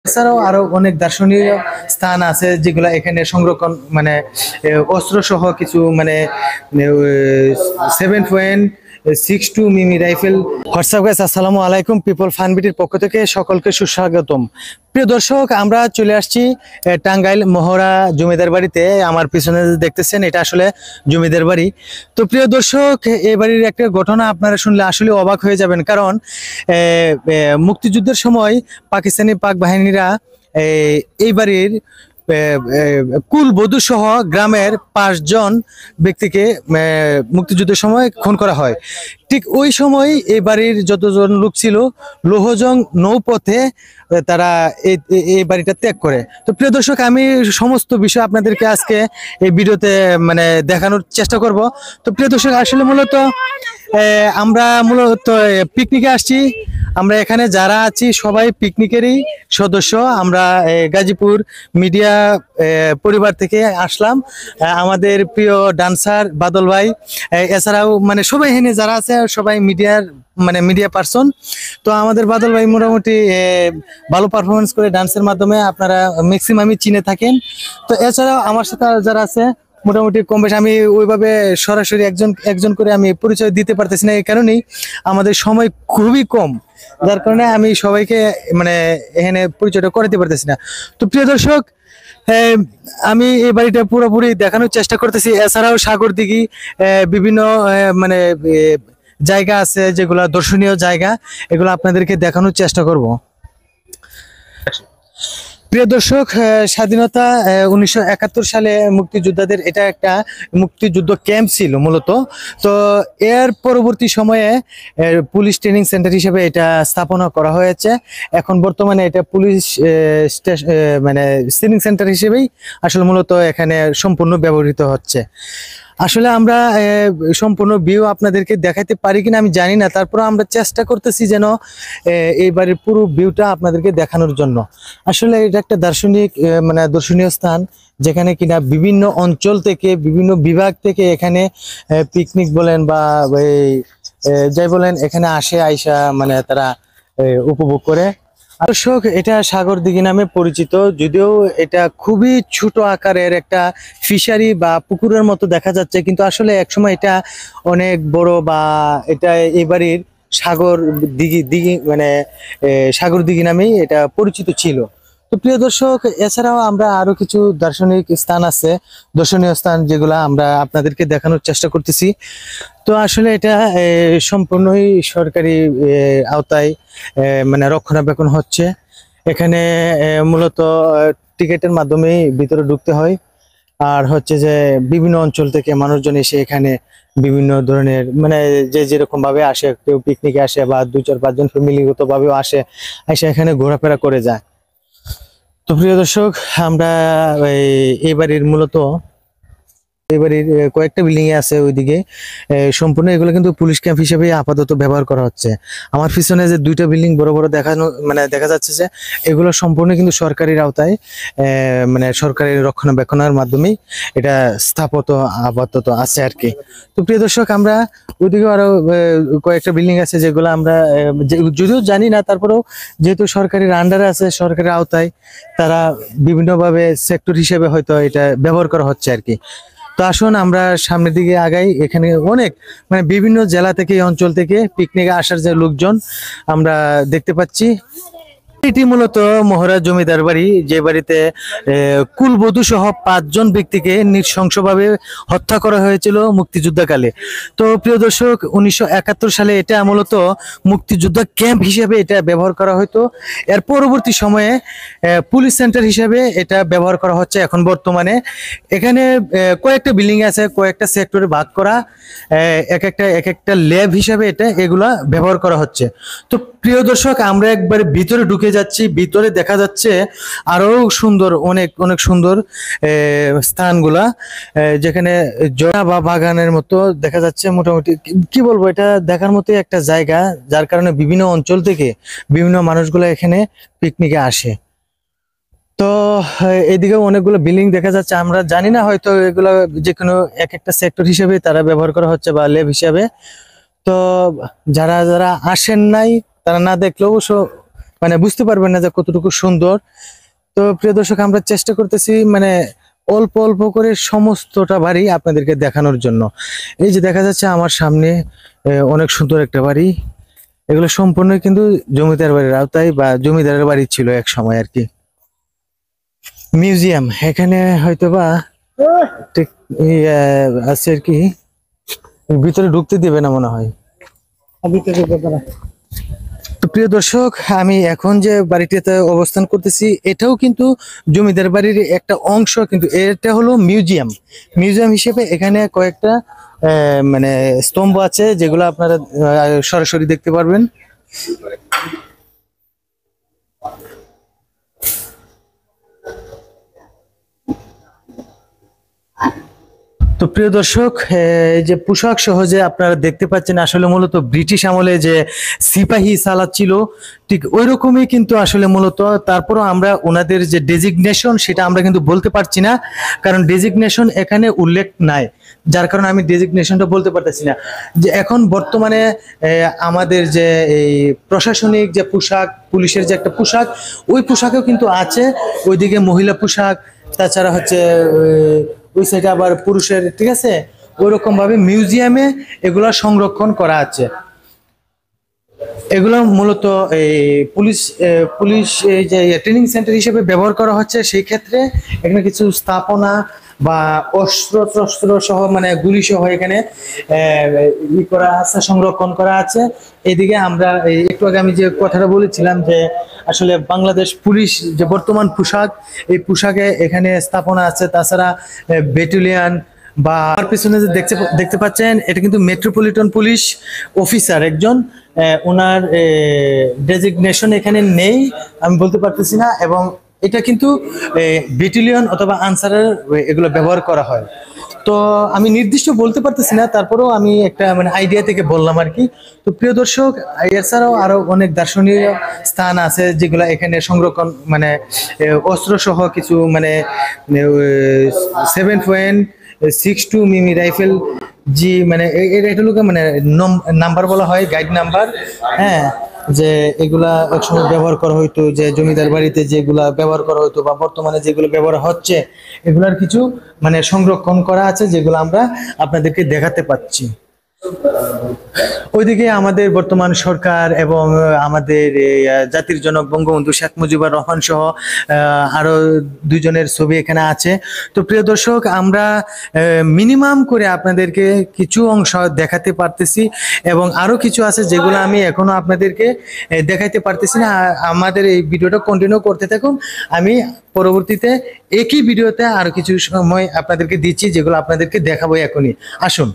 এছাড়াও আরো অনেক দার্শনিক স্থান আছে যেগুলা এখানে সংরক্ষণ মানে অস্ত্র সহ কিছু মানে 7.62 মিমি রাইফেল। হোয়াটসঅ্যাপ গাইস, আসসালামু আলাইকুম। পিপল ফানবিটির পক্ষ থেকে সকলকে সুস্বাগতম। প্রিয় দর্শক, আমরা চলে আসছি টাঙ্গাইল মহড়া জমিদার বাড়িতে। আমার পিছনে দেখতেছেন এটা আসলে জমিদার বাড়ি। তো প্রিয় দর্শক, এই বাড়ির একটা ঘটনা আপনারা শুনলে আসলে অবাক হয়ে যাবেন, কারণ মুক্তিযুদ্ধের সময় পাকিস্তানি পাক বাহিনীরা এই বাড়ির কুলবধূ সহ গ্রামের 5 জন ব্যক্তিকে মুক্তিযুদ্ধের সময় খুন করা হয়। ঠিক ওই সময় এই বাড়ির যতজন লোক ছিল লোহজং নৌপথে তারা এই বাড়িটা ত্যাগ করে। তো প্রিয় দর্শক, আমি সমস্ত বিষয় আপনাদেরকে আজকে এই ভিডিওতে মানে দেখানোর চেষ্টা করব। তো প্রিয় দর্শক, আসলে আমরা মূলত পিকনিকে আসছি। আমরা এখানে যারা আছি সবাই পিকনিকেরই সদস্য। আমরা গাজীপুর মিডিয়া পরিবার থেকে আসলাম। আমাদের প্রিয় ডান্সার বাদল ভাই, এছাড়াও মানে সবাই এখানে যারা আছে সবাই মিডিয়া পার্সন। তো আমাদের বাদল ভাই মোটামুটি ভালো পারফরমেন্স করে ডান্সের মাধ্যমে আপনারা ম্যাক্সিমামই চিনে থাকেন। তো এছাড়াও আমার সাথে যারা আছে মোটামুটি কম বেশি, আমি ওইভাবে সরাসরি একজন করে আমি পরিচয় দিতে পারতেছি না, এই কারণেই আমাদের সময় খুবই কম, যার কারণে আমি সবাইকে মানে এখানে পরিচয়টা করাতে পারতেছি না। তো প্রিয় দর্শক, আমি এই বাড়িটা পুরোপুরি দেখানোর চেষ্টা করতেছি। এছাড়াও সাগর দিঘি বিভিন্ন মানে জায়গা আছে যেগুলো দর্শনীয় জায়গা, এগুলো আপনাদেরকে দেখানোর চেষ্টা করব। প্রিয় দর্শক, স্বাধীনতা 1971 সালে মুক্তিযোদ্ধাদের এটা একটা মুক্তিযুদ্ধ ক্যাম্প ছিল মূলত। তো এর পরবর্তী সময়ে পুলিশ ট্রেনিং সেন্টার হিসেবে এটা স্থাপনা করা হয়েছে। এখন বর্তমানে এটা পুলিশ মানে ট্রেনিং সেন্টার হিসেবেই আসলে মূলত এখানে সম্পূর্ণ ব্যবহৃত হচ্ছে। আসলে আমরা সম্পূর্ণ ভিউ আপনাদেরকে দেখাইতে পারি কিনা আমি জানি না, তারপর আমরা চেষ্টা করতেছি যেন এই বাড়ির পুরো ভিউটা আপনাদেরকে দেখানোর জন্য। আসলে এটা একটা দার্শনিক মানে দর্শনীয় স্থান, যেখানে কিনা বিভিন্ন অঞ্চল থেকে বিভিন্ন বিভাগ থেকে এখানে পিকনিক বলেন বা যাই বলেন এখানে আইসা মানে তারা উপভোগ করে। দর্শক, এটা সাগর দিঘি নামে পরিচিত, যদিও এটা খুবই ছোট আকারের একটা ফিশারি বা পুকুরের মতো দেখা যাচ্ছে, কিন্তু আসলে একসময় এটা অনেক বড়, বা এটা এই বাড়ির সাগর দিঘি মানে সাগর দিঘি নামেই এটা পরিচিত ছিল। তো প্রিয় দর্শক, এছাড়াও আমরা আরো কিছু দার্শনিক স্থান আছে, দর্শনীয় স্থান, যেগুলা আমরা আপনাদেরকে দেখানোর চেষ্টা করতেছি। তো আসলে এটা সম্পূর্ণই সরকারি আওতায় মানে রক্ষণাবেক্ষণ হচ্ছে। এখানে মূলত টিকেটের মাধ্যমেই ভিতরে ঢুকতে হয়, আর হচ্ছে যে বিভিন্ন অঞ্চল থেকে মানুষজন এসে এখানে বিভিন্ন ধরনের মানে যে যেরকম ভাবে আসে, কেউ পিকনিকে আসে বা 2-4-5 জন ফ্যামিলিগত ভাবেও এসে এখানে ঘোরাফেরা করে যায়। তো প্রিয় দর্শক, আমরা এই বাড়ির মূলত এই বাড়ির কয়েকটা বিল্ডিং এ আছে ওইদিকে, সম্পূর্ণ এগুলো কিন্তু পুলিশ ক্যাম্প হিসেবে আপাতত ব্যবহার করা হচ্ছে। আমার পিছনে যে 2টা বিল্ডিং বড় বড় দেখা যাচ্ছে যে এগুলো সম্পূর্ণ কিন্তু সরকারের আওতায় মানে সরকারি রক্ষণাবেক্ষণের মাধ্যমেই এটা স্থাপিত আপাতত আছে আর কি। তো প্রিয় দর্শক, আমরা ওইদিকে আরো কয়েকটা বিল্ডিং আছে যেগুলো আমরা যদিও জানি না, তারপরেও যেহেতু সরকারের আন্ডারে আছে, সরকারের আওতায়, তারা বিভিন্নভাবে সেক্টর হিসেবে হয়তো এটা ব্যবহার করা হচ্ছে আর কি। তো আসুন আমরা সামনের দিকে আগাই। এখানে অনেক মানে বিভিন্ন জেলা থেকে, এই অঞ্চল থেকে পিকনিকে আসার যে লোকজন আমরা দেখতে পাচ্ছি। এটি মূলত মহড়া জমিদার বাড়ি, যে বাড়িতে কুলবধূ সহ 5 জন ব্যক্তিকে নৃশংসভাবে হত্যা করা হয়েছিল মুক্তিযুদ্ধকালে। তো প্রিয় দর্শক, 1971 সালে এটা মূলত মুক্তিযুদ্ধ ক্যাম্প হিসেবে এটা ব্যবহার করা হতো। এর পরবর্তী সময়ে পুলিশ সেন্টার হিসেবে এটা ব্যবহার করা হচ্ছে এখন বর্তমানে। এখানে কয়েকটা বিল্ডিং আছে, কয়েকটা সেক্টরে ভাগ করা, এক একটা ল্যাব হিসাবে এগুলা ব্যবহার করা হচ্ছে। তো প্রিয় দর্শক, আমরা একবারে ভিতরে ঢুকে যাচ্ছি। ভিতরে দেখা যাচ্ছে আরো সুন্দর, অনেক অনেক সুন্দর স্থানগুলা, যেখানে জোড়া বা বাগানের মতো দেখা যাচ্ছে। মোটামুটি কি বলবো, এটা দেখার মতোই একটা জায়গা, যার কারণে বিভিন্ন অঞ্চল থেকে বিভিন্ন মানুষগুলো এখানে পিকনিকে আসে। তো এদিকে অনেকগুলো বিল্ডিং দেখা যাচ্ছে, আমরা জানি না হয়তো এগুলো যে কোনো এক একটা সেক্টর হিসেবে তারা ব্যবহার করা হচ্ছে বা ল্যাব হিসেবে। তো যারা যারা আসেন নাই, তারা না দেখলেও মানে বুঝতে পারবেন না যে কতটুকু সুন্দর। তো প্রিয় দর্শক, আমরা চেষ্টা করতেছি মানে অল্প অল্প করে সমস্তটা বাড়ি আপনাদেরকে দেখানোর জন্য। এই যে দেখা যাচ্ছে আমার সামনে অনেক সুন্দর একটা বাড়ি। এগুলো সম্পূর্ণ কিন্তু জমিদার বাড়ির আওতায় বা জমিদারের বাড়ি ছিল এক সময় আর কি। মিউজিয়াম এখানে হয়তোবা ঠিক আছে আর কি, ভিতরে ঢুকতে দিবে না মনে হয়। তো প্রিয় দর্শক, আমি এখন যে বাড়িটিতে অবস্থান করতেছি এটাও কিন্তু জমিদার বাড়ির একটা অংশ, কিন্তু এটা হলো মিউজিয়াম। মিউজিয়াম হিসেবে এখানে কয়েকটা মানে স্তম্ভ আছে যেগুলো আপনারা সরাসরি দেখতে পারবেন। তো প্রিয় দর্শক, এই যে পোশাক সহজে আপনারা দেখতে পাচ্ছেন আসলে মূলত ব্রিটিশ আমলে যে সিপাহী সালাত ছিল ঠিক ওই রকমই কিন্তু আসলে মূলত। তারপরও আমরা ওনাদের যে ডেজিগনেশন সেটা আমরা কিন্তু বলতে পারছি না, কারণ ডেজিগনেশন এখানে উল্লেখ নাই, যার কারণে আমি ডেজিগনেশনটা বলতে পারতেছি না। যে এখন বর্তমানে আমাদের যে এই প্রশাসনিক যে পোশাক, পুলিশের যে একটা পোশাক, ওই পোশাকেও কিন্তু আছে। ওইদিকে মহিলা পোশাক, তাছাড়া হচ্ছে ওই সাইডে আবার পুরুষের, ঠিক আছে। ওইরকম ভাবে মিউজিয়ামে এগুলা সংরক্ষণ করা আছে। এগুলো মূলত এই পুলিশ পুলিশ এই যে ট্রেনিং সেন্টার হিসেবে ব্যবহার করা হচ্ছে। সেই ক্ষেত্রে এখানে কিছু স্থাপনা বা অস্ত্র টস্ত্র সহ মানে গুলি সহ এখানে ই করা আছে, সংরক্ষণ করা আছে। এদিকে আমরা একটু আগে আমি যে কথাটা বলেছিলাম যে আসলে বাংলাদেশ পুলিশ যে বর্তমান পোশাক, এই পোশাকে এখানে স্থাপনা আছে। তাছাড়া ব্যাটালিয়ন বা আমার পিছনে যে দেখতে পাচ্ছেন এটা কিন্তু মেট্রোপলিটন পুলিশ অফিসার একজন। ওনার ডেজিগনেশন এখানে নেই, আমি বলতে পারতেছি না। এবং এটা কিন্তু ব্যাটালিয়ন অথবা আনসারের এগুলো ব্যবহার করা হয়। তো আমি নির্দিষ্ট বলতে পারতেছি না, তারপরেও আমি একটা মানে আইডিয়া থেকে বললাম আর কি। তো প্রিয় দর্শক, এছাড়াও আরো অনেক দার্শনিক স্থান আছে যেগুলো এখানে সংরক্ষণ মানে অস্ত্র সহ কিছু মানে 7.62 মিমি রাইফেল জি মানে এটা লোকে মানে নাম্বার বলা হয়, গাইড নাম্বার। হ্যাঁ, যে এগুলা একসময় ব্যবহার করা হইতো, যে জমিদার বাড়িতে যেগুলা ব্যবহার করা হইতো বা বর্তমানে যেগুলো ব্যবহার হচ্ছে, এগুলার কিছু মানে সংরক্ষণ করা আছে যেগুলো আমরা আপনাদেরকে দেখাতে পাচ্ছি। ওইদিকে আমাদের বর্তমান সরকার এবং আমাদের জাতির জনক বঙ্গবন্ধু শেখ মুজিবুর রহমান সহ আরো দুইজনের ছবি এখানে আছে। তো প্রিয় দর্শক, আমরা মিনিমাম করে আপনাদেরকে কিছু অংশ দেখাতে পারতেছি এবং আরো কিছু আছে যেগুলো আমি এখনো আপনাদেরকে দেখাইতে পারতেছি না। আমাদের এই ভিডিওটা কন্টিনিউ করতে থাকুন, আমি পরবর্তীতে একই ভিডিওতে আরো কিছু সময় আপনাদেরকে দিচ্ছি যেগুলো আপনাদেরকে দেখাবো এখনই। আসুন।